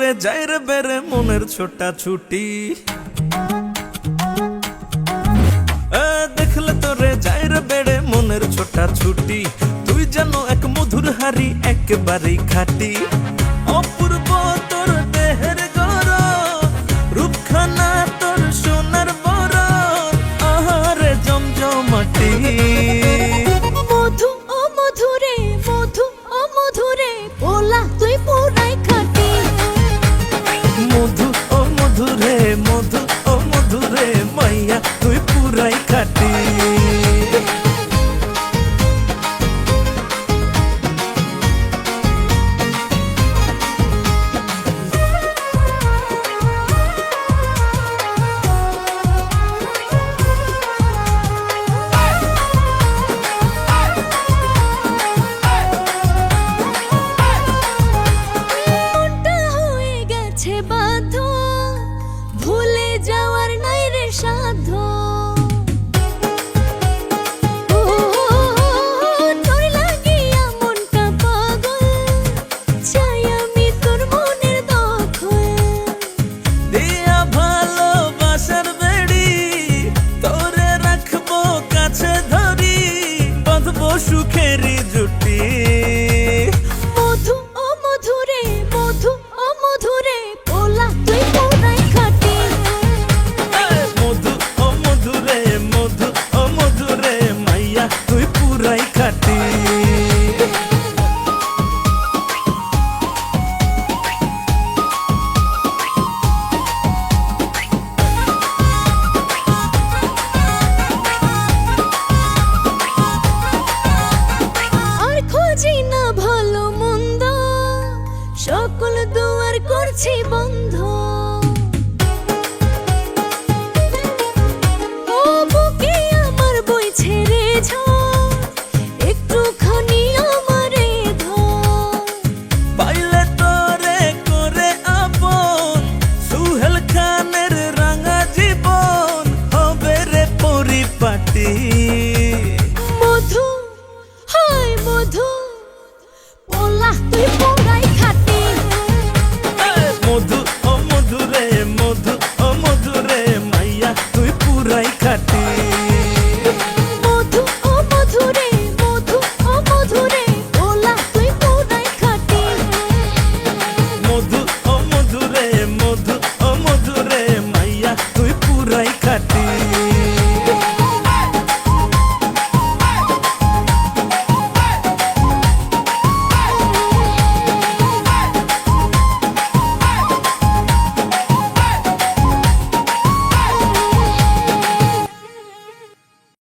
তোরে যাই রে বেড়ে মনের ছোটা ছুটি, দেখলে তোরে যাই রে বেড়ে মনের ছোটা ছুটি। তুই যেন এক মধুর হারি একেবারেই খাটি, অপূর্ব তোর দেহের গড়ন, রূপখানা তোর সোনার বরণ, আহারে জমজমাটি। মধু ও মধুরে, মধু ও মধুরে, পোলা তুই পুরাই খাটি। মধু ও মধুরে, মধু ও মধুরে, মাইয়া তুই পুরাই খাটি। ভুলে যাওয়ার নাই রে সাধ্য, তোর লাগিয়া মনটা পাগল, চাই আমি তোর মনের দখল। দিয়া ভালোবাসার বেড়ি তোরে রাখবো কাছে ধরি, বাঁধবো সুখেরই জুটি। মধু ও মধুরে, মধু ও মধুরে, পোলা তুই পুরাই খাটি। মধু ও মধুরে, মধু ও মধুরে, মাইয়া তুই পুরাই খাটি। আর খুঁজি না ভালো মন্দ, সকল দুয়ার করছি বন্ধ। ও বুকে আমার বইছে রে ঝড়, একটুখানি আমারে ধর। পাইলে তোরে করে আপন, সুহেল খানের রাঙা জীবন হবে রে পরিপাটি। মধু, হায় মধু।